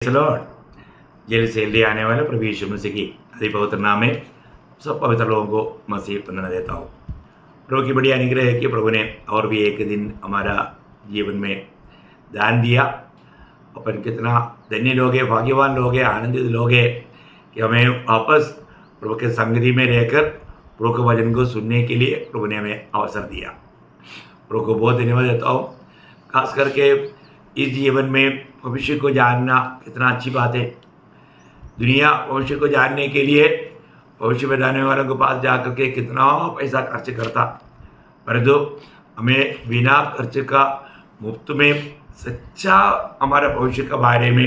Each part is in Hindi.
लॉर्ड, जेल से ले आने वाले प्रभु यीशु मसीह की अति पवित्र नाम में सब पवित्र लोगों को मसीह वंदना देता हूँ। प्रभु की बड़ी अनुग्रह है कि प्रभु ने और भी एक दिन हमारा जीवन में दान दिया। अपन कितना धन्य लोग हैं, भाग्यवान लोग हैं, आनंदित लोग हैं कि हमें वापस प्रभु के संगति में रहकर प्रभु के वचन को सुनने के लिए प्रभु ने हमें अवसर दिया। प्रभु को बहुत धन्यवाद देता हूँ। खास करके इस जीवन में भविष्य को जानना कितना अच्छी बात है। दुनिया भविष्य को जानने के लिए भविष्य में जाने वालों के पास जा कर के कितना पैसा खर्च करता, परंतु हमें बिना खर्च का मुफ्त में सच्चा हमारा भविष्य के बारे में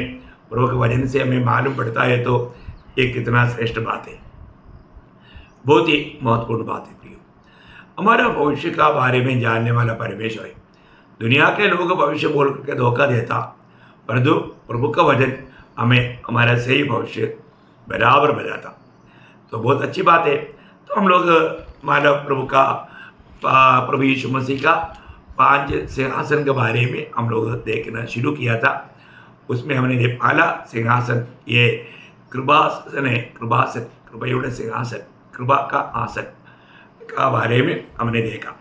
प्रभु के वचन से हमें मालूम पड़ता है, तो ये कितना श्रेष्ठ बात है, बहुत ही महत्वपूर्ण बात है। प्रियो, हमारा भविष्य का बारे में जानने वाला परमेश्वर है। दुनिया के लोगों को भविष्य बोल करके धोखा देता, परंतु प्रभु का वचन हमें हमारा सही भविष्य बराबर बताता, तो बहुत अच्छी बात है। तो हम लोग मानव प्रभु यीशु मसीह का 5 सिंहासन के बारे में हम लोग देखना शुरू किया था। उसमें हमने पहला सिंहासन ये कृपासन है, कृपायुक्त सिंहासन, कृपा का आसन का बारे में हमने देखा।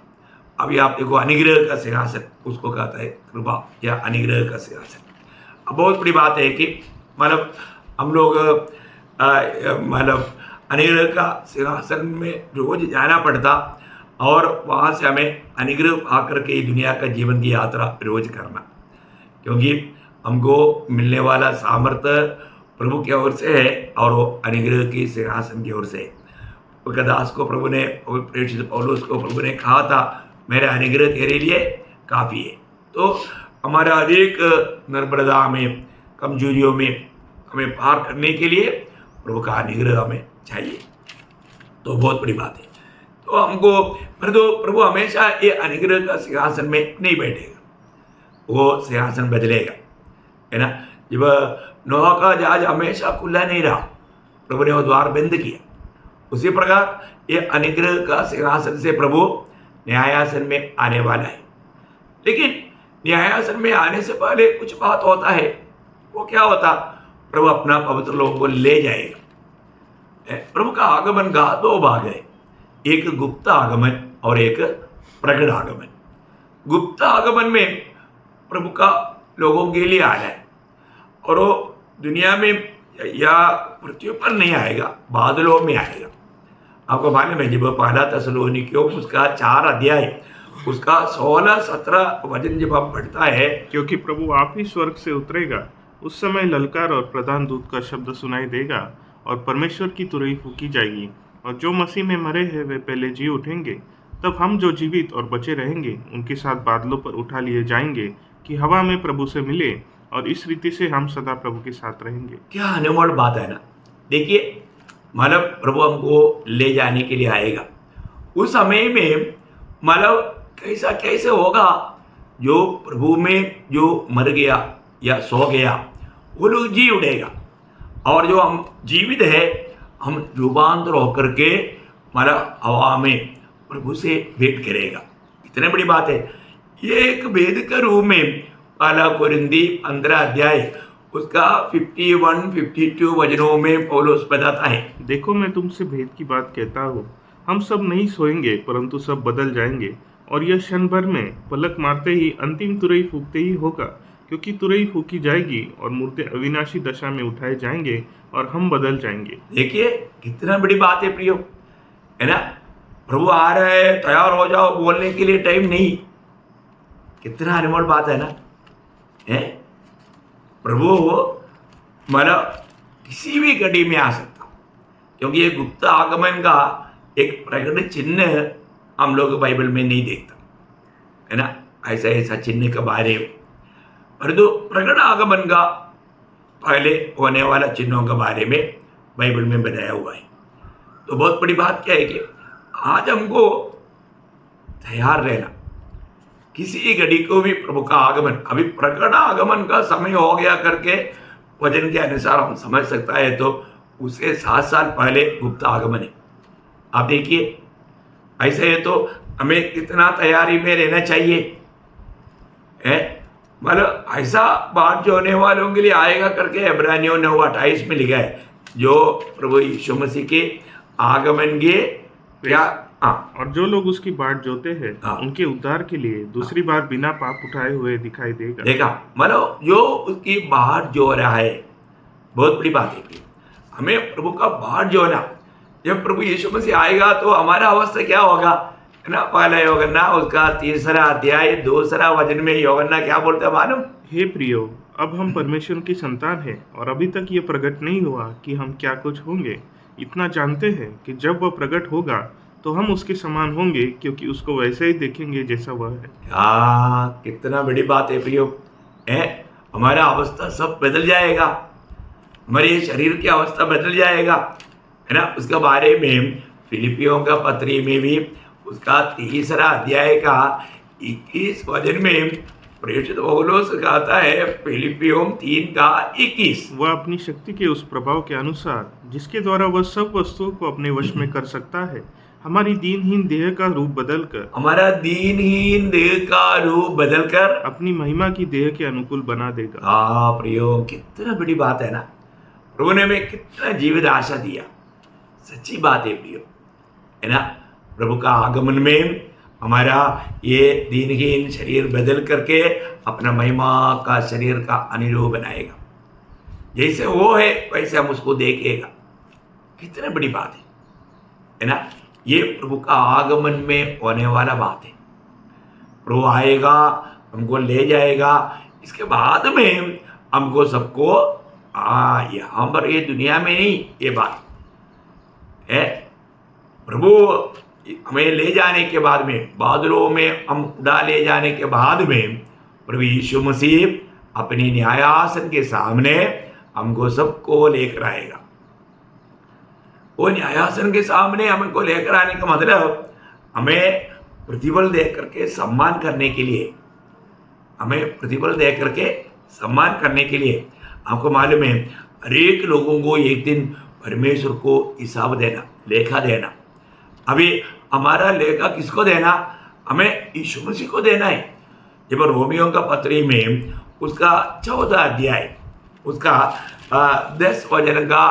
अभी आप देखो अनुग्रह का सिंहासन, उसको कहता है कृपा या अनुग्रह का सिंहासन। अब बहुत बड़ी बात है कि मतलब हम लोग अनुग्रह का सिंहासन में रोज जाना पड़ता और वहाँ से हमें अनुग्रह आकर के दुनिया का जीवन की यात्रा रोज करना, क्योंकि हमको मिलने वाला सामर्थ्य प्रभु की ओर से है और वो अनुग्रह की सिंहासन की ओर से है। दास को प्रभु ने, प्रेषित पौलुस को प्रभु ने कहा था, मेरा अनुग्रह तेरे लिए काफ़ी है। तो हमारा अधिक निर्बलता में, कमजोरियों में हमें पार करने के लिए प्रभु का अनुग्रह हमें चाहिए, तो बहुत बड़ी बात है। तो हमको प्रभु हमेशा ये अनुग्रह का सिंहासन में नहीं बैठेगा, वो सिंहासन बदलेगा, है ना। जब नोहा का जहाज हमेशा खुला नहीं रहा, प्रभु ने वो द्वार बंद किया, उसी प्रकार ये अनुग्रह का सिंहासन से प्रभु न्यायासन में आने वाला है। लेकिन न्यायासन में आने से पहले कुछ बात होता है। वो क्या होता? प्रभु अपना पवित्र लोगों को ले जाएगा। प्रभु का आगमन का 2 भाग है, एक गुप्त आगमन और एक प्रकट आगमन। गुप्त आगमन में प्रभु का लोगों के लिए आना है, और वो दुनिया में या पृथ्वी पर नहीं आएगा, बादलों में आएगा। आपको मालूम है, जब पहला थिस्सलुनीकियों उसका 4 अध्याय उसका 16-17 वचन जब आप पढ़ता है, क्योंकि प्रभु आप ही स्वर्ग से उतरेगा, उस समय ललकार और प्रधान दूत का शब्द सुनाई देगा और परमेश्वर की तुरही फूकी जाएगी, और जो मसीह में मरे हैं वे पहले जी उठेंगे। तब हम जो जीवित और बचे रहेंगे उनके साथ बादलों पर उठा लिए जाएंगे कि हवा में प्रभु से मिले, और इस रीति से हम सदा प्रभु के साथ रहेंगे। क्या अनमोल बात है ना। देखिए, मतलब प्रभु हमको ले जाने के लिए आएगा। उस समय में मतलब कैसे होगा, जो प्रभु में जो मर गया या सो गया वो लोग जी उठेगा, और जो हम जीवित है हम रूपांतर होकर के मतलब हवा में प्रभु से भेंट करेगा। इतने बड़ी बात है। ये एक भेद के रूप में पहला कोरिन्थी 15 अध्याय उसका 51-52 वचनों में पौलुस बताता है, देखो मैं तुमसे भेद की बात कहता हूँ, हम सब नहीं सोएंगे परंतु सब बदल जाएंगे, और यह क्षण भर में पलक मारते ही अंतिम तुरही फूकते ही होगा, क्योंकि तुरही फूकी जाएगी और मुर्दे अविनाशी दशा में उठाए जाएंगे और हम बदल जाएंगे। देखिए कितना बड़ी बात है प्रियो, है ना। प्रभु आ रहे हैं, तैयार हो जाओ, बोलने के लिए टाइम नहीं। कितना अनमोल बात है ना, है। प्रभु मतलब किसी भी घड़ी में आ सकता, क्योंकि ये गुप्त आगमन का एक प्रकट चिन्ह हम लोग बाइबल में नहीं देखता, है ना, ऐसा चिन्ह के बारे में। परंतु प्रकट आगमन का पहले होने वाला चिन्हों के बारे में बाइबल में बताया हुआ है। तो बहुत बड़ी बात क्या है कि आज हमको तैयार रहना, किसी घड़ी को भी प्रभु का आगमन, अभी प्रकट आगमन का समय हो गया करके वचन के अनुसार हम समझ सकता है, तो उससे 7 साल पहले गुप्त आगमन है। आप देखिए, ऐसे है तो हमें कितना तैयारी में रहना चाहिए, है। मतलब ऐसा बाट जो होने वालों के लिए आएगा करके इब्रानियों 9:28 में लिखा है, जो प्रभु यीशु मसीह के आगमन के क्या, हाँ, और जो लोग उसकी बाट जोते हैं हाँ। उनके उद्धार के लिए दूसरी बार बिना पाप उठाए हुए दिखाई देगा। देखा, मतलब जो उसकी बाट जो रहा है, बहुत बड़ी बात है। हमें प्रभु का बाट जो है ना, जब प्रभु यीशु मसीह आएगा तो हमारा अवस्था क्या होगा, है ना। पहला यूहन्ना उसका 3रा अध्याय 2रा वचन में यूहन्ना क्या बोलता है मालूम? हे प्रियो, अब हम परमेश्वर की संतान हैं और अभी तक ये प्रकट नहीं हुआ कि हम क्या कुछ होंगे। इतना जानते हैं कि जब वह प्रकट होगा तो हम उसके समान होंगे, क्योंकि उसको वैसे ही देखेंगे जैसा वह है। कितना बड़ी बात है प्रियो, है। हमारा अवस्था सब बदल जाएगा, हमारे शरीर की अवस्था बदल जाएगा, है ना। उसके बारे में फिलिपियों का पत्री में भी उसका 3रा अध्याय का 21 वचन में प्रेरित पौलुस कहता है, फिलिपियों 3:21, वह अपनी शक्ति के उस प्रभाव के अनुसार जिसके द्वारा वह सब वस्तुओं को अपने वश में कर सकता है, हमारी दीनहीन देह का रूप बदलकर, हमारा दीनहीन देह का रूप बदलकर अपनी महिमा की देह के अनुकूल बना देगा। प्रियो, कितना बड़ी बात है ना। प्रभु ने हमें कितना जीवित आशा दिया, सच्ची बात है प्रियो, है ना। प्रभु का आगमन में हमारा ये दीनहीन शरीर बदल करके अपना महिमा का शरीर का अनुरूप बनाएगा। जैसे वो है वैसे हम उसको देखेगा। कितनी बड़ी बात है ना। ये प्रभु का आगमन में होने वाला बात है। प्रभु आएगा, हमको ले जाएगा, इसके बाद में हमको सबको यहाँ पर ये दुनिया में नहीं, ये बात है प्रभु हमें ले जाने के बाद में, बादलों में हम उड़ा ले जाने के बाद में प्रभु यीशु मसीह अपनी न्यायासन के सामने हमको सबको लेकर आएगा। वो न्यायासन के सामने हमको लेकर आने का मतलब हमें प्रतिफल दे करके सम्मान करने के लिए, हमें प्रतिफल दे करके सम्मान करने के लिए। आपको मालूम है, हरेक लोगों को एक दिन परमेश्वर को हिसाब देना, लेखा देना। अभी हमारा लेखा किसको देना? हमें यीशु मसीह को देना है। जब रोमियों का पत्री में उसका 14 अध्याय उसका 10 वचन का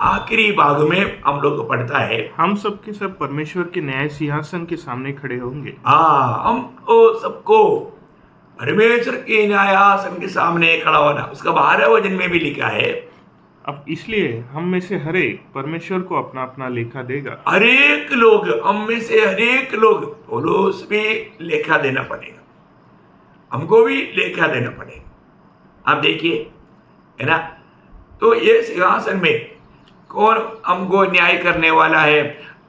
आखिरी भाग में हम लोग पढ़ता है, हम सब के सब परमेश्वर के न्याय सिंहासन के सामने खड़े होंगे। हम तो सबको परमेश्वर के न्यायासन के सामने खड़ा होना। उसका 12 वचन में भी लिखा है, अब इसलिए हम में से हर एक परमेश्वर को अपना अपना लेखा देगा। हरेक लोग, हम में से हरेक लोग, पौलुस भी लेखा देना पड़ेगा, हमको भी लेखा देना पड़ेगा। आप देखिए, है ना। तो ये सिंहासन में कौन हमको न्याय करने वाला है?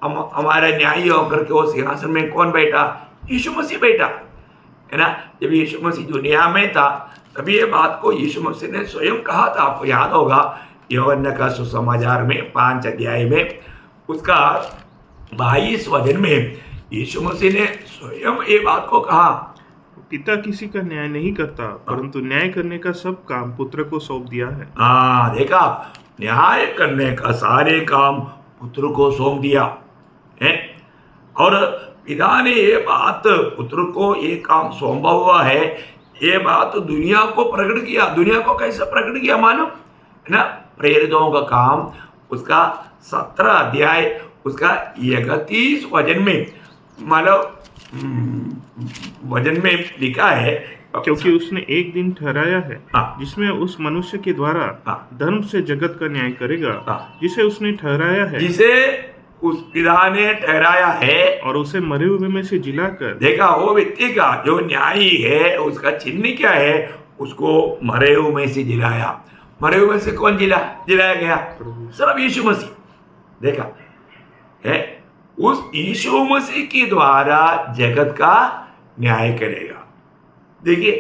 हमारा न्यायी होकर के वो सिंहासन में कौन बैठा? यीशु मसीह बैठा, है ना। जब यीशु मसीह दुनिया में था तभी ये बात को यीशु मसीह ने स्वयं कहा था। आपको याद होगा, यूहन्ना का सुसमाचार में 5 अध्याय में उसका 22 वचन में यीशु मसीह ने स्वयं ये बात को कहा, पिता किसी का न्याय नहीं करता, परंतु न्याय करने का सब काम पुत्र को सौंप दिया है। देखा, न्याय करने का सारे काम पुत्र को सौंप दिया है। और पिता ने ये बात पुत्र को ये काम सौंपा हुआ है, ये बात दुनिया को प्रकट किया। दुनिया को कैसे प्रकट किया मालूम है ना? प्रेरितों का काम उसका 17 अध्याय उसका 31 वचन में, मतलब वचन में लिखा है, क्योंकि उसने एक दिन ठहराया है जिसमें उस मनुष्य के द्वारा धर्म से जगत का न्याय करेगा, जिसे उसने ठहराया है, जिसे उस पिता ने ठहराया है, और उसे मरे हुए में से जिलाकर। देखा, वो व्यक्ति का जो न्यायी है उसका चिन्ह क्या है? उसको मरे हुए में से जिलाया। मरे हुए में से कौन जिलाया गया? सिर्फ यीशु मसीह। देखा है, उस यीशु मसीह के द्वारा जगत का न्याय करेगा। देखिए,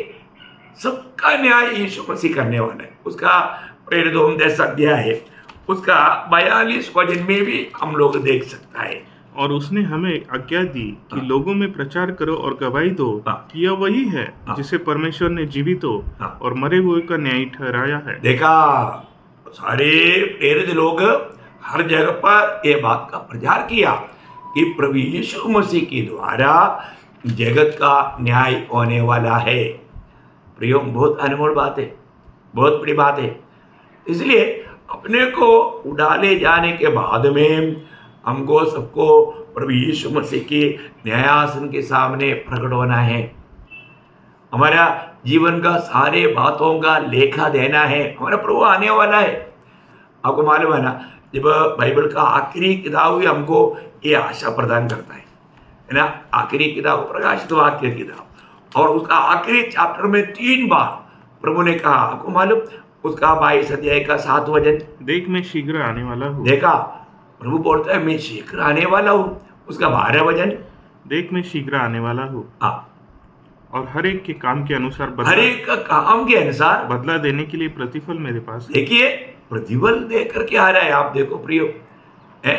सबका न्याय यीशु मसीह करने वाला है। उसका प्रेरितों 10 अध्याय उसका 42 वचन में भी हम लोग देख सकता है। और उसने हमें आज्ञा दी कि लोगों में प्रचार करो और गवाही दो कि यह वही है जिसे परमेश्वर ने जीवित और मरे हुए का न्याय ठहराया है। देखा, सारे प्रेरित लोग हर जगह पर ये बात का प्रचार किया कि प्रभु यीशु मसीह के द्वारा जगत का न्याय होने वाला है। प्रियो, बहुत अनमोल बात है, बहुत बड़ी बात है। इसलिए अपने को उड़ा ले जाने के बाद में हमको सबको प्रभु यीशु मसीह के न्यायासन के सामने प्रकट होना है। हमारा जीवन का सारे बातों का लेखा देना है। हमारा प्रभु आने वाला है। आपको मालूम है ना, जब बाइबल का आखिरी किताब भी हमको ये आशा प्रदान करता है ना। आखिरी किताब प्रकाशित वाक्य किताब, और उसका आखिरी चैप्टर में 3 बार प्रभु ने कहा, आपको मालूम, उसका 22 अध्याय का 7 वचन, देख मैं शीघ्र आने वाला हूँ। देखा, प्रभु बोलता है मैं शीघ्र आने वाला हूँ। उसका 12 वचन, देख मैं शीघ्र आने वाला हूँ हाँ, और हर एक के काम के अनुसार हर एक का काम के अनुसार बदला देने के लिए प्रतिफल मेरे पास है। देखिए, प्रतिफल दे करके आ रहा है। आप देखो प्रियो, है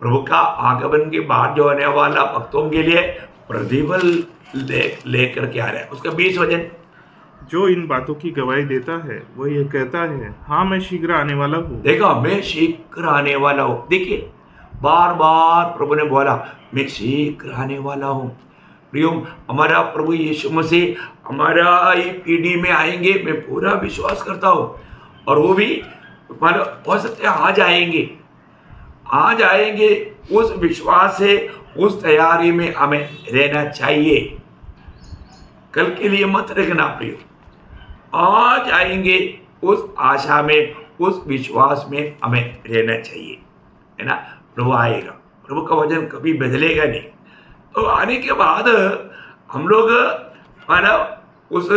प्रभु का आगमन के बाद जो आने वाला भक्तों के लिए प्रतिफल ले करके आ रहा है। उसका 20 वचन, जो इन बातों की गवाही देता है वह यह कहता है, हाँ मैं शीघ्र आने वाला हूँ। देखा, मैं शीघ्र आने वाला हूँ। देखिए, बार बार प्रभु ने बोला मैं शीघ्र आने वाला हूँ। प्रियो, हमारा प्रभु यीशु मसीह हमारा ये पीढ़ी में आएंगे, मैं पूरा विश्वास करता हूँ। और वो भी हो सकते हैं आज आएंगे। उस विश्वास से, उस तैयारी में हमें रहना चाहिए। कल के लिए मत रखना प्रियो, आज आएंगे उस आशा में, उस विश्वास में हमें रहना चाहिए, है ना। प्रभु आएगा, प्रभु का वचन कभी बदलेगा नहीं। तो आने के बाद हम लोग माना उस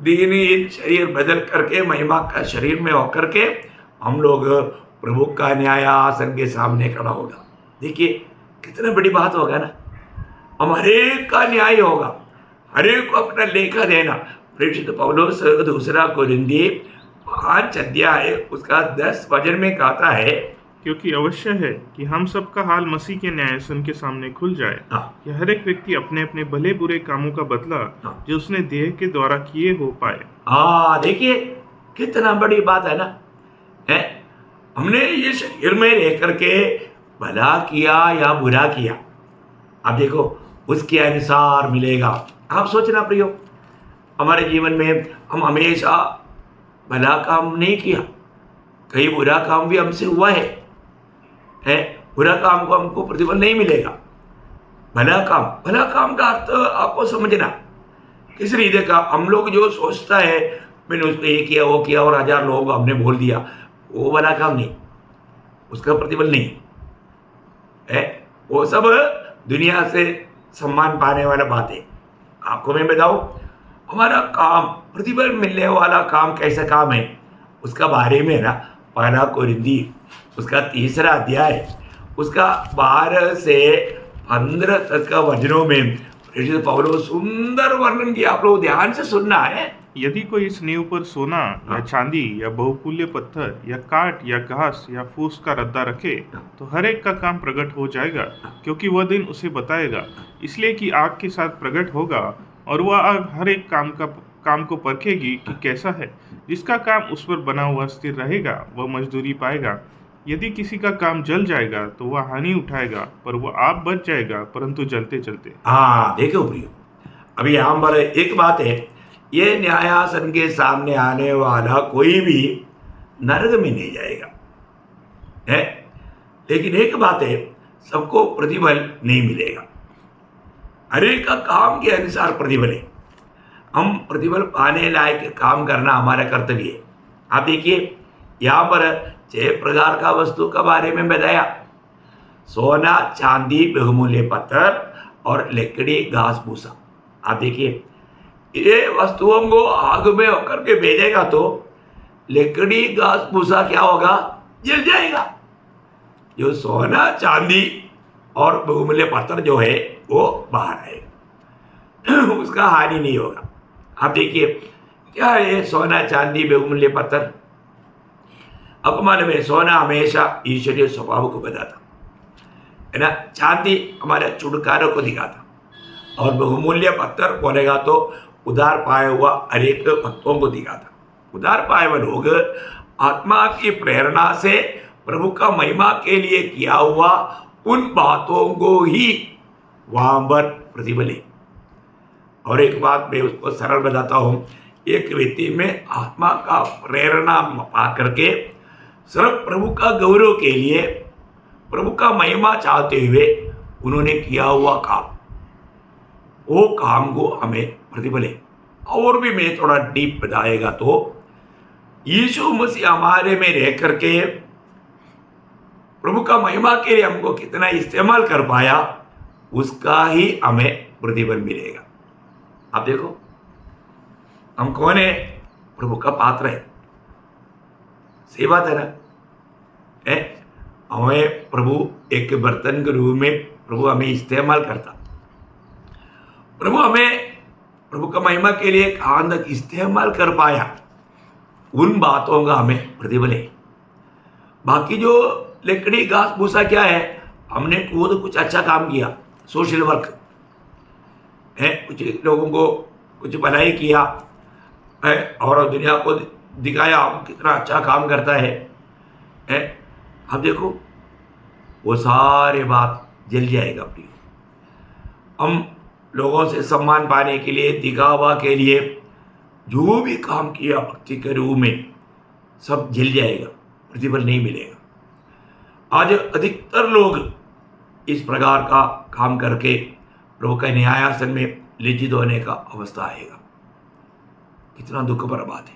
दीनहीन शरीर बदल करके महिमा का शरीर में होकर के हम लोग प्रभु का न्यायासन के सामने खड़ा होगा। देखिए कितनी बड़ी बात होगा ना। हम हरेक का न्याय होगा, हरेक को अपना लेखा देना। प्रेषित पौलुस 2 कोरिन्थी 5 अध्याय उसका 10 वचन में कहता है, क्योंकि अवश्य है कि हम सबका हाल मसीह के न्यायासन के सामने खुल जाए, कि हर एक व्यक्ति अपने अपने भले बुरे कामों का बदला जो उसने देह के द्वारा किए हो पाए। देखिए कितना बड़ी बात है ना। है हमने ये शरीर में रह करके भला किया या बुरा किया, अब देखो उसके अनुसार मिलेगा। आप सोचना प्रियो, हमारे जीवन में हम हमेशा भला काम नहीं किया, कई बुरा काम भी हमसे हुआ है। बुरा काम को हमको प्रतिफल नहीं मिलेगा। भला काम का अर्थ आपको समझना किस रीति का। हम लोग जो सोचता है मैंने उसको ये किया वो किया और 1000 लोगों को हमने बोल दिया, वो भला काम नहीं, उसका प्रतिफल नहीं है। वो सब दुनिया से सम्मान पाने वाला बात है। आपको मैं बताऊं, हमारा काम प्रतिफल मिलने वाला काम कैसा काम है उसका बारे में ना 1 कोरिन्थी उसका 3 अध्याय उसका 12 से 15 तक का वचनों में प्रेषित पौलुस सुंदर वर्णन किया। आप लोग ध्यान से सुनना है। यदि कोई इस नींव पर सोना या चांदी या बहुमूल्य पत्थर या काट या घास या फूस का रद्दा रखे तो हर एक का काम प्रकट हो जाएगा, क्योंकि वह दिन उसे बताएगा। इसलिए कि आग के साथ प्रकट होगा और वह आग हर एक काम को परखेगी कि कैसा है। जिसका काम उस पर बना हुआ स्थिर रहेगा वह मजदूरी पाएगा। यदि किसी का काम जल जाएगा तो वह हानि उठाएगा, पर वह आप बच जाएगा परंतु जलते चलते। देखो प्रियो, अभी यहाँ पर एक बात है, ये न्यायासन के सामने आने वाला कोई भी नरक में नहीं जाएगा है। लेकिन एक बात है, सबको प्रतिफल नहीं मिलेगा। हर एक का काम के अनुसार प्रतिफल है। हम प्रतिफल पाने लायक काम करना हमारा कर्तव्य है। आप देखिए यहाँ पर 6 प्रकार का वस्तु के बारे में बताया, सोना चांदी बहुमूल्य पत्थर और लकड़ी घास भूसा। आप देखिए ये वस्तुओं को आग में होकर के भेजेगा तो लकड़ी घास भूसा क्या होगा, जल जाएगा। जो सोना चांदी और बहुमूल्य पत्थर जो है वो बाहर आएगा, उसका हानि नहीं होगा। आप देखिए क्या है सोना चांदी बहुमूल्य पत्थर। आपको मालूम है सोना हमेशा ईश्वरीय स्वभाव को बताता है ना। चांदी हमारे छुटकारों को दिखाता और बहुमूल्य पत्थर बोलेगा तो उधार पाए हुआ हरेक भक्तों को दिखाता। उधार पाए हुए लोग आत्मा की प्रेरणा से प्रभु का महिमा के लिए किया हुआ उन बातों को ही वहां पर प्रतिफल है। और एक बात मैं उसको सरल बताता हूँ, एक व्यक्ति में आत्मा का प्रेरणा पा करके सिर्फ प्रभु का गौरव के लिए, प्रभु का महिमा चाहते हुए उन्होंने किया हुआ काम, वो काम को हमें प्रतिफल है। और भी मैं थोड़ा डीप बताएगा तो यीशु मसीह हमारे में रह करके प्रभु का महिमा के लिए हमको कितना इस्तेमाल कर पाया, उसका ही हमें प्रतिफल मिलेगा। आप देखो हम कौन है, प्रभु का पात्र है, सही बात है ना। हमें प्रभु एक बर्तन के रूप में प्रभु हमें इस्तेमाल करता, प्रभु हमें प्रभु का महिमा के लिए कहां तक इस्तेमाल कर पाया, उन बातों का हमें प्रतिफल है। बाकी जो लकड़ी घास भूसा क्या है, हमने खुद कुछ अच्छा काम किया, सोशल वर्क है, कुछ लोगों को कुछ भलाई किया है और दुनिया को दिखाया हम कितना अच्छा काम करता है। अब देखो वो सारे बात जल जाएगा प्रिय। हम लोगों से सम्मान पाने के लिए, दिखावा के लिए जो भी काम किया भक्ति के रूप में, सब जल जाएगा, प्रतिफल नहीं मिलेगा। आज अधिकतर लोग इस प्रकार का काम करके प्रभु के न्यायासन में लज्जित होने का अवस्था आएगा। कितना दुख भरा बात है।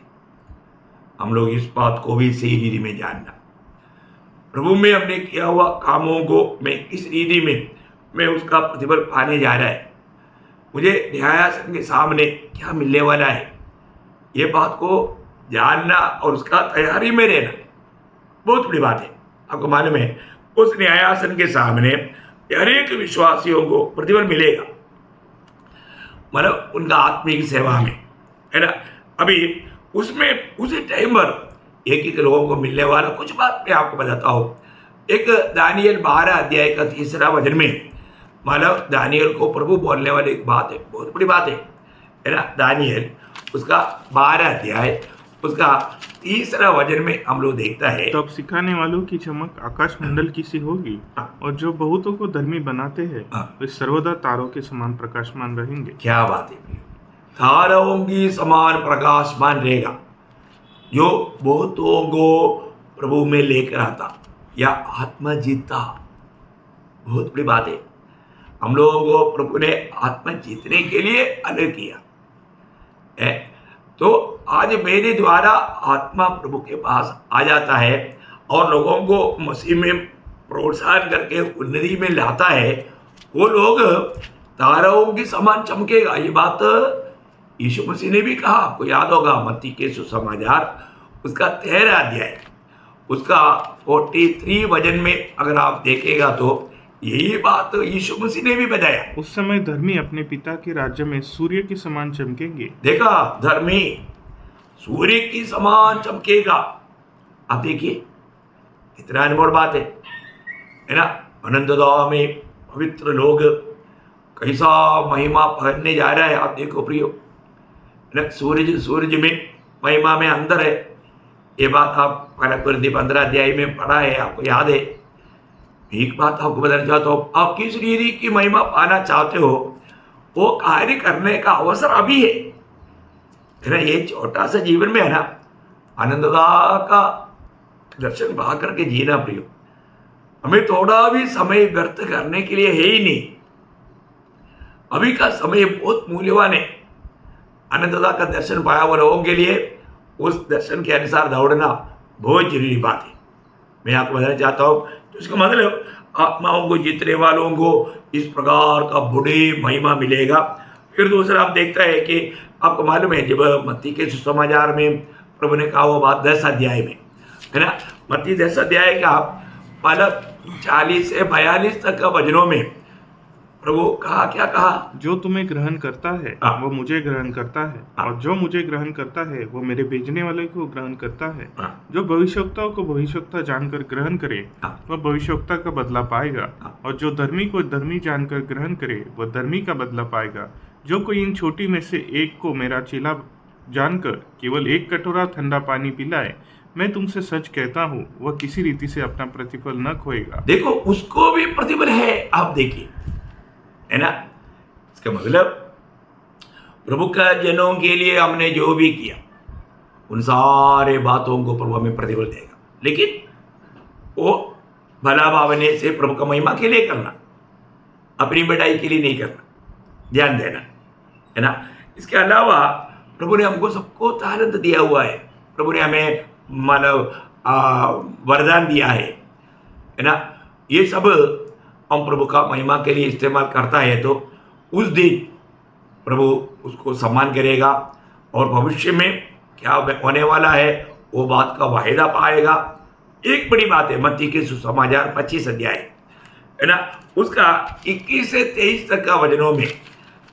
हम लोग इस बात को भी सही रीति में जानना, प्रभु में हमने किया हुआ कामों को मैं किस रीति में मैं उसका प्रतिफल पाने जा रहा है, मुझे न्यायासन के सामने क्या मिलने वाला है, ये बात को जानना और उसका तैयारी में रहना बहुत बड़ी बात है। आपको मालूम है उस न्यायासन के सामने हर एक विश्वासियों को प्रतिफल मिलेगा, मतलब उनका आत्मिक सेवा में, है ना। अभी उसमें उसी टाइम पर एक लोगों को मिलने वाला कुछ बात मैं आपको बताता हूँ। एक दानियल 12 अध्याय का 3रा वचन में, मतलब दानियल को प्रभु बोलने वाली एक बात है, बहुत बड़ी बात है ना। दानियल उसका 12 अध्याय उसका 3रा वचन में हम लोग देखता है, तब सिखाने वालों की चमक आकाश मंडल की सी होगी और जो बहुतों को धर्मी बनाते हैं वे सर्वदा तारों के समान प्रकाशमान रहेंगे। क्या बात है, तारों की समान प्रकाशमान रहेगा, जो बहुतों को प्रभु में लेकर आता या आत्मा जीतता। बहुत बड़ी बात है। हम लोगों को प्रभु ने आत्मा जीतने के लिए अलग किया है। तो आज मेरे द्वारा आत्मा प्रभु के पास आ जाता है और लोगों को मसीह में प्रोत्साहन करके उन्नति में लाता है, वो लोग तारों की समान चमकेगा। ये बात यीशु मसीह ने भी कहा, आपको याद होगा मत्ती के सुसमाचार उसका 13 अध्याय उसका 43 वचन में अगर आप देखेगा तो यही बात यीशु मसीह ने भी बताया। उस समय धर्मी अपने पिता के राज्य में सूर्य के समान चमकेंगे। देखा, धर्मी सूर्य की समान चमकेगा। आप देखिए कितना अनमोल बात है ना। अनंतदा में पवित्र लोग कैसा महिमा पहनने जा रहा है, आप देखो प्रियो। सूरज में महिमा में अंदर है, ये बात आप 15 अध्याय में पढ़ा है, आपको याद है। एक बात आपको बताना चाहता हूँ, आप किस रीति की महिमा पाना चाहते हो, वो कार्य करने का अवसर अभी है ना। ये छोटा सा जीवन में है ना, आनंददा का दर्शन पा करके जीना प्रियो। हमें थोड़ा भी समय व्यर्थ करने के लिए है ही नहीं। अभी का समय बहुत मूल्यवान है। आनंददा का दर्शन पाया हुआ लोगों के लिए उस दर्शन के अनुसार दौड़ना बहुत जरूरी बात है। मैं आपको बताना चाहता हूँ, तो इसका मतलब आत्माओं को जीतने वालों को इस प्रकार का बड़ी महिमा मिलेगा। फिर दूसरा आप देखता है कि आपको मालूम है, जब मत्ती के सुसमाचार में प्रभु ने कहा वो बात 10 अध्याय में है ना, मत्ती 10 अध्याय का मतलब 40 से 42 तक का वचनों में प्रभु कहा, क्या कहा, जो तुम्हें ग्रहण करता है वो मुझे ग्रहण करता है, और जो मुझे ग्रहण करता है वो मेरे भेजने वाले को ग्रहण करता है। जो भविष्यवक्ताओं को भविष्यवक्ता जानकर ग्रहण करे वह भविष्यवक्ता का बदला पाएगा, और जो धर्मी को धर्मी जानकर ग्रहण करे वह धर्मी का बदला पाएगा। जो कोई इन छोटी में से एक को मेरा चेला जानकर केवल एक कटोरा ठंडा पानी पिलाए, मैं तुमसे सच कहता हूँ वह किसी रीति से अपना प्रतिफल न खोएगा। देखो उसको भी प्रतिफल है, आप देखिए, है ना। इसका मतलब प्रभु का जनों के लिए हमने जो भी किया उन सारे बातों को प्रभु हमें प्रतिफल देगा, लेकिन वो भला भावने से प्रभु का महिमा के लिए करना, अपनी बढ़ाई के लिए नहीं करना, ध्यान देना, है ना। इसके अलावा प्रभु ने हमको सबको तारंत दिया हुआ है, प्रभु ने हमें वरदान दिया है ना। ये सब हम प्रभु का महिमा के लिए इस्तेमाल करता है तो उस दिन प्रभु उसको सम्मान करेगा और भविष्य में क्या होने वाला है वो बात का वायदा पाएगा। एक बड़ी बात है, मत्ती के सुसमाचार 25 अध्याय है ना, उसका 21 से 23 तक का वचनों में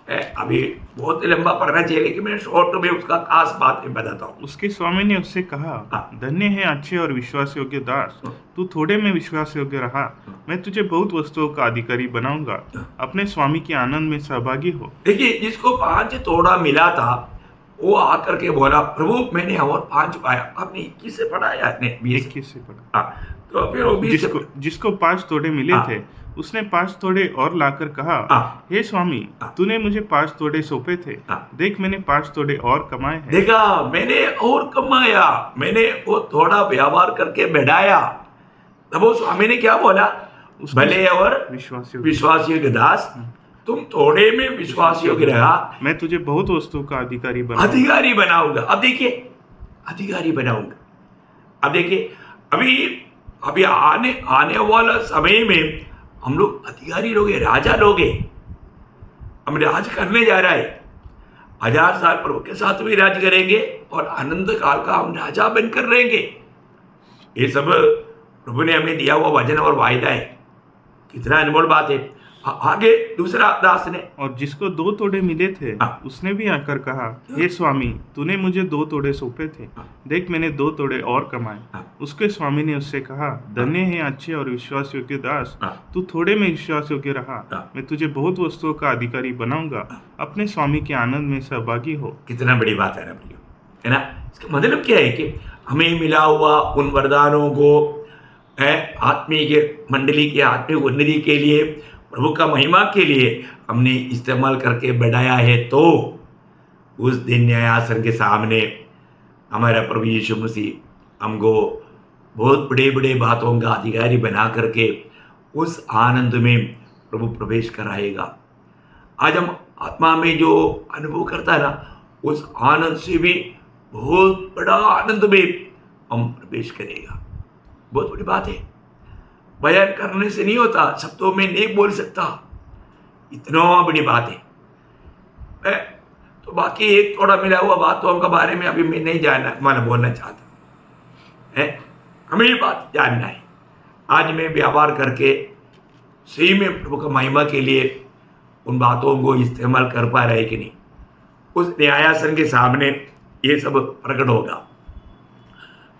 अभी बहुत लंबा पढ़ना चाहिए, लेकिन मैं शॉर्ट में उसका खास बात बताता हूँ। उसके स्वामी ने उससे कहा, धन्य है अच्छे और विश्वास योग्य दास, तू थोड़े में विश्वास योग्य रहा, मैं तुझे बहुत वस्तुओं का अधिकारी बनाऊंगा, अपने स्वामी के आनंद में सहभागी हो। देखिए, जिसको 5 तोड़ा मिला था वो आकर के बोला, प्रभु मैंने और 5 पाया। आपने 21 से पढ़ा या 21 से पढ़ा? तो फिर वो जिसको 5 तोड़े मिले थे उसने 5 तोड़े और लाकर कहा, हे स्वामी, तूने मुझे 5 तोड़े सौंपे थे, देख मैंने 5 तोड़े और कमाए हैं। देखा, मैंने और कमाया, मैंने वो थोड़ा व्यवहार करके बढ़ाया। तब वो स्वामी ने क्या बोला, भले और विश्वास योग्य दास, तुम थोड़े में विश्वास योग्य रहा, मैं तुझे बहुत वस्तुओं का अधिकारी बनाऊंगा। अब देखिए, अधिकारी बनाऊंगा। अब देखिए, अभी आने वाला समय में हम लोग अधिकारी लोग हैं, राजा लोग हैं। हम राज करने जा रहा है, 1000 साल प्रभु के साथ भी राज करेंगे और आनंद काल का हम राजा बनकर रहेंगे। ये सब प्रभु ने हमें दिया हुआ वचन और वायदा है। कितना अनमोल बात है। आगे दूसरा दास ने, और जिसको 2 तोड़े मिले थे उसने भी आकर कहा, हे स्वामी, तूने मुझे 2 तोड़े सौंपे थे, देख मैंने 2 तोड़े और कमाए। उसके स्वामी ने उससे कहा, धन्य है अच्छे और विश्वास योग्य दास, तू थोड़े में विश्वास योग्य रहा, मैं तुझे बहुत वस्तुओं का अधिकारी बनाऊंगा, अपने स्वामी के आनंद में सहभागी हो। कितना बड़ी बात है ना प्रियो, है ना। इसका मतलब क्या है कि हमें मिला हुआ उन वरदानों को आत्मीय मंडली की आत्मिक उन्नति के लिए, प्रभु का महिमा के लिए हमने इस्तेमाल करके बढ़ाया है, तो उस दिन न्यायासन के सामने हमारा प्रभु यीशु मसीह हमको बहुत बड़े बड़े बातों का अधिकारी बना करके उस आनंद में प्रभु प्रवेश कराएगा। आज हम आत्मा में जो अनुभव करता है ना, उस आनंद से भी बहुत बड़ा आनंद में हम प्रवेश करेगा। बहुत बड़ी बात है। बयान करने से नहीं होता, शब्दों में नहीं बोल सकता, इतना बड़ी बात है। तो बाकी एक थोड़ा मिला हुआ बातों के बारे में अभी मैं नहीं बोलना चाहता है। हमें ये बात जानना है, आज मैं व्यवहार करके सही में प्रभु का महिमा के लिए उन बातों को इस्तेमाल कर पा रहे कि नहीं। उस न्यायासन के सामने ये सब प्रकट होगा।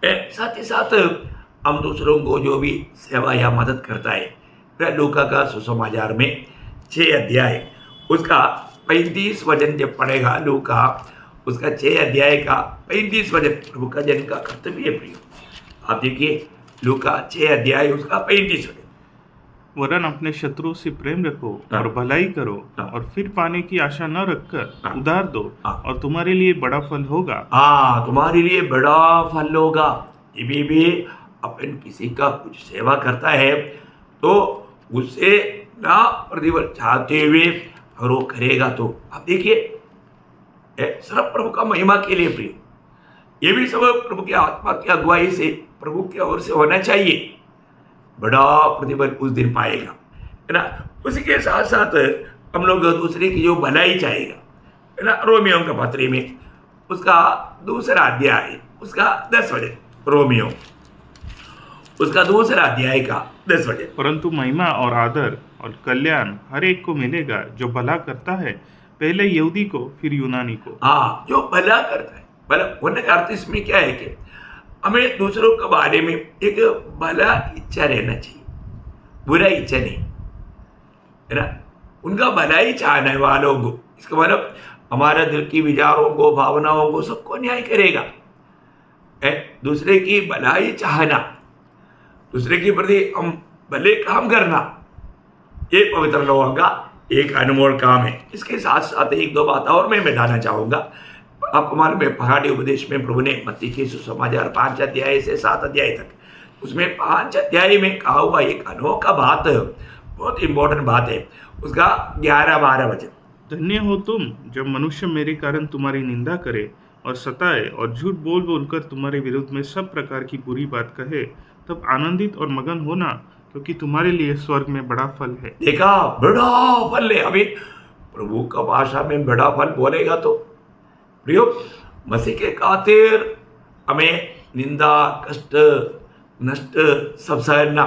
साथ ही साथ हम दूसरों को जो भी सेवा या मदद करता है, वह लूका का सुसमाचार में 6 अध्याय उसका 35 वचन जब पढ़ेगा, लूका उसका 6 अध्याय का 35 वचन, प्रभु का जन का कर्तव्य है प्रियो। आप देखिए, लूका 6 अध्याय उसका 35 वचन, वरन अपने शत्रु से प्रेम रखो और भलाई करो और फिर पाने की आशा न रखकर उधार दो और तुम्हारे लिए बड़ा फल होगा। तुम्हारे लिए बड़ा फल होगा। ये भी अपन किसी का कुछ सेवा करता है तो उससे ना प्रतिफल चाहते हुए और वो करेगा तो आप देखिए, सब प्रभु का महिमा के लिए प्रिय, ये भी सब प्रभु की आत्मा की अगुवाई से प्रभु की ओर से होना चाहिए। बड़ा प्रतिफल उस दिन पाएगा, है ना। उसी के साथ साथ हम लोग दूसरे की जो भलाई चाहेगा, है ना। रोमियो का पत्री में उसका 2 अध्याय उसका 10 वचन, रोमियो उसका 2 अध्याय का 10 वचन, परंतु महिमा और आदर और कल्याण हर एक को मिलेगा जो भला करता है, पहले यहूदी को फिर यूनानी को। जो भला करता है। भला होने का अर्थ इसमें क्या है कि हमें दूसरों के बारे में एक भला इच्छा रहना चाहिए, बुरा इच्छा नहीं, है ना। उनका भलाई चाहने वालों को, इसका मतलब हमारा दिल की विचारों को, भावनाओं को, सबको न्याय करेगा। दूसरे की भलाई चाहना, दूसरे के प्रति हम भले काम करना, ये पवित्र लोगों का एक अनमोल काम है। इसके साथ साथ एक दो बात और मैं बताना चाहूँगा। आपको मालूम है पहाड़ी उपदेश में प्रभु ने मत्ती के सुसमाचार 5 अध्याय से 7 अध्याय तक, उसमें 5 अध्याय में कहा हुआ एक अनोखा बात, बहुत इंपॉर्टेंट बात है, उसका 11-12 वचन। धन्य हो तुम जब मनुष्य मेरे कारण तुम्हारी निंदा करे और सताए और झूठ बोल बोलकर तुम्हारे विरुद्ध में सब प्रकार की बुरी बात कहे, तब आनंदित और मगन होना, क्योंकि तुम्हारे लिए स्वर्ग में बड़ा फल है। देखा, बड़ा फल है। अभी प्रभु का भाषा में बड़ा फल बोलेगा तो प्रियो, मसीह के खातिर हमें निंदा, कष्ट, नष्ट सब सहना,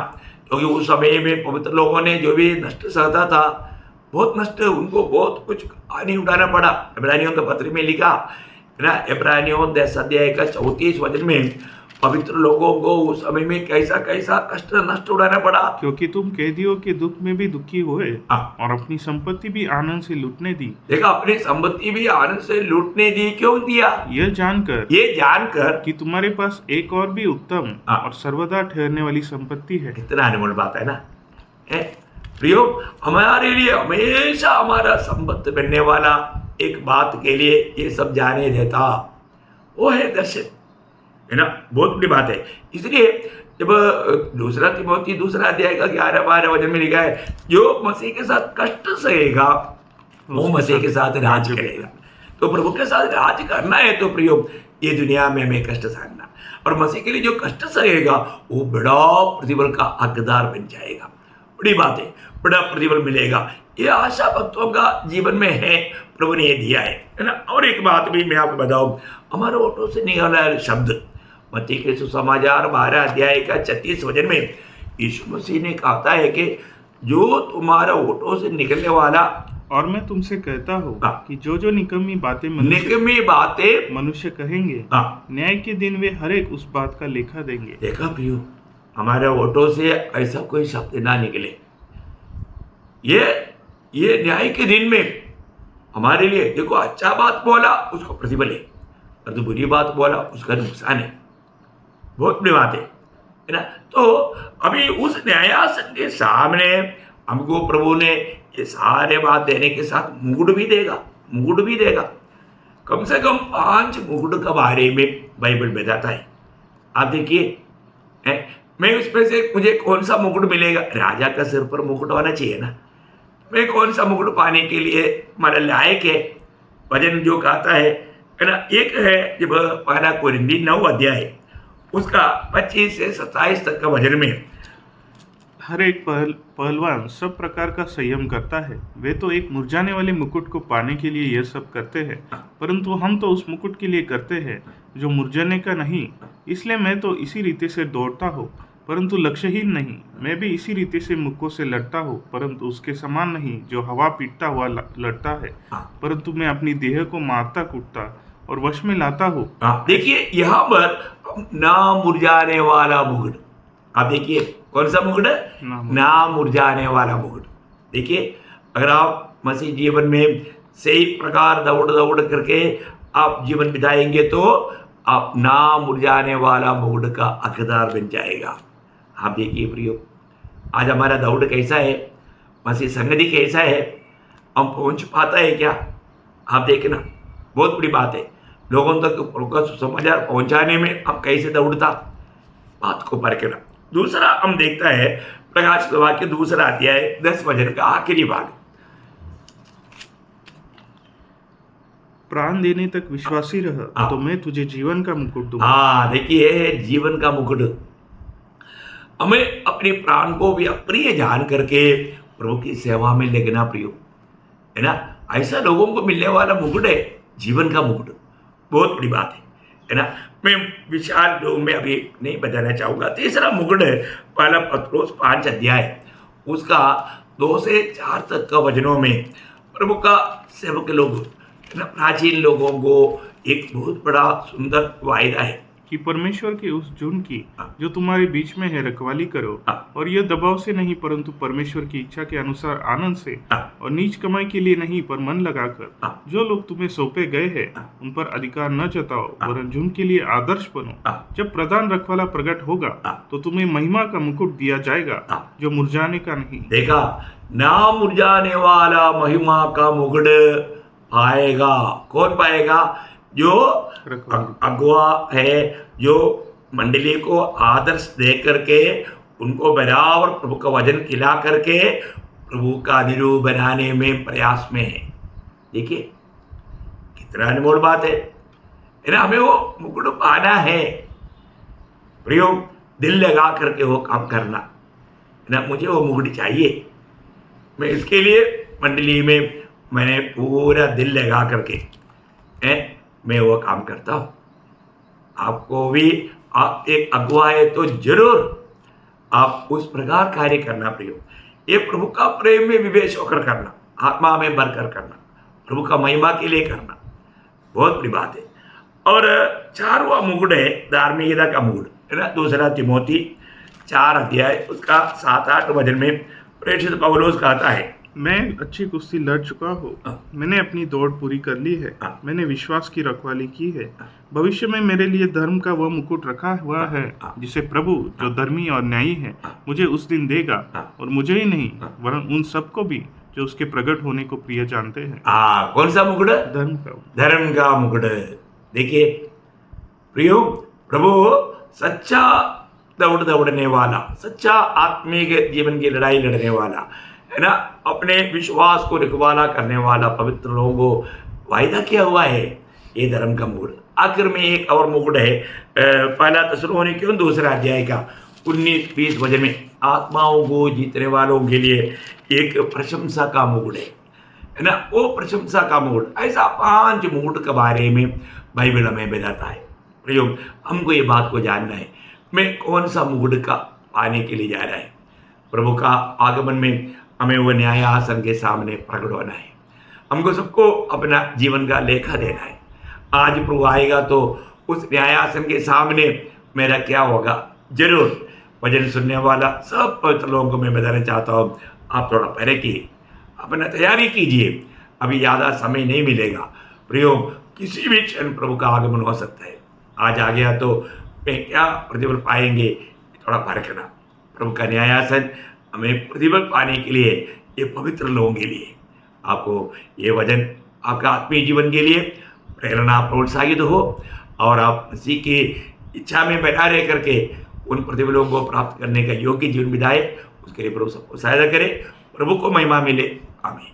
क्योंकि उस समय में पवित्र लोगों ने जो भी नष्ट सहता था, बहुत नष्ट, उनको बहुत कुछ हानि उठाना पड़ा। इब्रानियों के पत्र में लिखा है ना, इब्रानियों 10 अध्याय का 34 वचन में पवित्र लोगों को उस समय में कैसा कैसा कष्ट नष्ट उठाना पड़ा। क्योंकि तुम कैदियों के दुख में भी दुखी हुए हाँ। और अपनी संपत्ति भी आनंद से लूटने दी। देखा, अपनी संपत्ति भी आनंद से लूटने दी। क्यों दिया? ये जानकर कि तुम्हारे पास एक और भी उत्तम हाँ। और सर्वदा ठहरने वाली संपत्ति है। कितना अनमोल बात है ना। प्रियो, हमारे लिए हमेशा हमारा संपत्ति बनने वाला एक बात के लिए ये सब जाने देता, वो है दर्शन, है ना। बहुत बड़ी बात है। इसलिए जब दूसरा तिमोथी 2 अध्याय का 11-12 वचन में लिखा है, जो मसीह के साथ कष्ट सहेगा वो मसीह के साथ राज करेगा। तो प्रभु के साथ राज करना है तो प्रियो, ये दुनिया में हमें कष्ट सहना, और मसीह के लिए जो कष्ट सहेगा वो बड़ा प्रतिफल का हकदार बन जाएगा। बड़ी बात है, बड़ा प्रतिफल मिलेगा। ये आशा भक्तों का जीवन में है, प्रभु ने ये दिया है ना। और एक बात भी मैं आपको बताऊं, हमारे ओठों से निकला शब्द, मत्ती के सुसमाचार 12 अध्याय का 36 वचन में यीशु मसीह ने कहा है कि जो तुम्हारा ओठों से निकलने वाला, और मैं तुमसे कहता हूँ कि जो निकम्मी बातें मनुष्य कहेंगे, न्याय के दिन वे हर एक उस बात का लेखा देंगे। देखा प्रियो, हमारे ओठों से ऐसा कोई शब्द ना निकले, ये न्याय के दिन में हमारे लिए, देखो, अच्छा बात बोला उसको प्रतिफल है, और तो बुरी बात बोला उसका नुकसान है। बहुत बड़ी बात है ना। तो अभी उस न्यायासन के सामने हमको प्रभु ने ये सारे बात देने के साथ मुकुट भी देगा। कम से कम 5 मुकुट के बारे में बाइबल बताता है। आप देखिए, मैं उसमें से मुझे कौन सा मुकुट मिलेगा? राजा का सिर पर मुकुट होना चाहिए ना। मैं कौन सा मुकुट पाने के लिए हमारा लायक है? वचन जो कहता है ना, एक है जब 1 कोरिन्थी 9 अध्याय उसका 25 से 27 तक का वचन में, हर एक पहलवान सब प्रकार का संयम करता है। वे तो एक मुरझाने वाले मुकुट को पाने के लिए यह सब करते हैं, परंतु हम तो उस मुकुट के लिए करते हैं जो मुरझाने का नहीं। इसलिए मैं तो इसी रीति से दौड़ता हूँ, परंतु लक्ष्यहीन नहीं। मैं भी इसी रीति से मुक्कों से लड़ता हूँ, परंतु उसके समान नहीं जो हवा पीटता हुआ लड़ता है, परंतु मैं अपनी देह को मारता कूटता और वश में लाता हूँ। देखिए यहाँ पर ना मुरझाने वाला मुकुट, आप देखिए कौन सा मुकुट है? ना मुरझाने वाला मुकुट। देखिए, अगर आप मसीह जीवन में सही प्रकार दौड़ करके आप जीवन बिताएंगे तो आप ना मुरझाने वाला मुकुट का हकदार बन जाएगा। आप देखिए प्रियो, आज हमारा दौड़ कैसा है, मसीह संगति कैसा है, हम पहुंच पाता है क्या? आप देखना, बहुत बड़ी बात है। लोगों तक सुसमाचार पहुंचाने में हम कैसे दौड़ता, बात को परखना। दूसरा हम देखता है प्रकाश वाक्य 2 अध्याय 10 वचन का आखिरी भाग, प्राण देने तक विश्वासी रह तो मैं तुझे जीवन का मुकुट दूंगा। देखिए, जीवन का मुकुट, हमें अपने प्राण को भी अप्रिय जान करके प्रभु की सेवा में लगना प्रियो, है ना। ऐसा लोगों को मिलने वाला मुकुट है जीवन का मुकुट। बहुत बड़ी बात है ना। मैं विशाल लोग में अभी नहीं बताना चाहूँगा। तीसरा मुकुट है 1 पत्रोस 5 अध्याय उसका 2 से 4 तक का वचनों में प्रभु का सेवक लोग, प्राचीन लोगों को एक बहुत बड़ा सुंदर वायदा है। कि परमेश्वर के उस झुंड की हाँ। जो तुम्हारे बीच में है रखवाली करो, हाँ। और यह दबाव से नहीं परंतु परमेश्वर की इच्छा के अनुसार आनंद से, हाँ। और नीच कमाई के लिए नहीं पर मन लगाकर हाँ। जो लोग तुम्हें सौंपे गए हैं हाँ। उन पर अधिकार न जताओ, हाँ। वरन झुंड के लिए आदर्श बनो। हाँ। जब प्रधान रखवाला प्रकट होगा हाँ। तो तुम्हें महिमा का मुकुट दिया जाएगा, हाँ। जो मुरझाने का नहीं। देखा, ना मुरझाने वाला महिमा का मुकुट पाएगा। कौन पाएगा? जो रखवाली। अगुआ है, जो मंडली को आदर्श दे करके उनको बराबर प्रभु का वचन खिला करके प्रभु का निरूप बनाने में प्रयास में है। देखिए कितना अनमोल बात है ना। हमें वो मुकुट पाना है प्रियो, दिल लगा करके वो काम करना ना। मुझे वो मुकुट चाहिए, मैं इसके लिए मंडली में मैंने पूरा दिल लगा करके मैं वो काम करता हूँ। आपको भी, आप एक अगुआ है तो जरूर आप उस प्रकार कार्य करना प्रियो। ये प्रभु का प्रेम में विवेश होकर करना, आत्मा में भरकर करना, प्रभु का महिमा के लिए करना, बहुत बड़ी बात है। और 4वां मुकुट है धार्मिकता का मुकुट, है ना। 2 तिमोथी 4 अध्याय उसका 7-8 वचन में प्रेषित पौलुस कहता है, मैं अच्छी कुश्ती लड़ चुका हूँ, हाँ। मैंने अपनी दौड़ पूरी कर ली है, हाँ। मैंने विश्वास की रखवाली की है। हाँ। भविष्य में मेरे लिए धर्म का वह मुकुट रखा हुआ है, हाँ। जिसे प्रभु जो धर्मी और न्यायी है हाँ। मुझे उस दिन देगा, हाँ। और मुझे ही नहीं हाँ। वरन उन सबको भी जो उसके प्रकट होने को प्रिय जानते हैं। कौन सा मुकुट? धर्म का। धर्म का मुकुट। देखिए प्रियो, प्रभु सच्चा दौड़ने वाला, सच्चा आत्मिक जीवन की लड़ाई लड़ने वाला, है ना, अपने विश्वास को रखवाला करने वाला पवित्र लोगों को वायदा किया हुआ है ये धर्म का मुकुट। आखिर में एक और मुकुट है, 1 थिस्सलुनीकियों 2 अध्याय का 19-20 वचन में, आत्माओं को जीतने वालों के लिए एक प्रशंसा का मुकुट है ना। वो प्रशंसा का मुकुट, ऐसा 5 मुकुट के बारे में बाइबल हमें बताता है। प्रयोग हमको ये बात को जानना है, मैं कौन सा मुकुट का पाने के लिए जा रहा है। प्रभु का आगमन में हमें वो न्यायासन के सामने प्रकट होना है। हमको सबको अपना जीवन का लेखा देना है। आज प्रभु आएगा तो उस न्यायासन के सामने मेरा क्या होगा, जरूर वचन सुनने वाला सब पवित्र लोगों को मैं बताना चाहता हूँ, आप थोड़ा पहले कीजिए, अपना तैयारी कीजिए। अभी ज़्यादा समय नहीं मिलेगा प्रियो, किसी भी क्षण प्रभु का आगमन हो सकता है। आज आ गया तो मैं क्या प्रतिफल पाएंगे, थोड़ा परखना। प्रभु का न्यायासन हमें प्रतिफल पाने के लिए, ये पवित्र लोगों के लिए, आपको ये वचन आपका आत्मीय जीवन के लिए प्रेरणा प्रोत्साहित हो और आप मसीह की इच्छा में बैठा रह करके उन प्रतिफलों को प्राप्त करने का योग्य जीवन बिताए। उसके लिए प्रभु सबको सहायता करे। प्रभु को महिमा मिले। आमीन।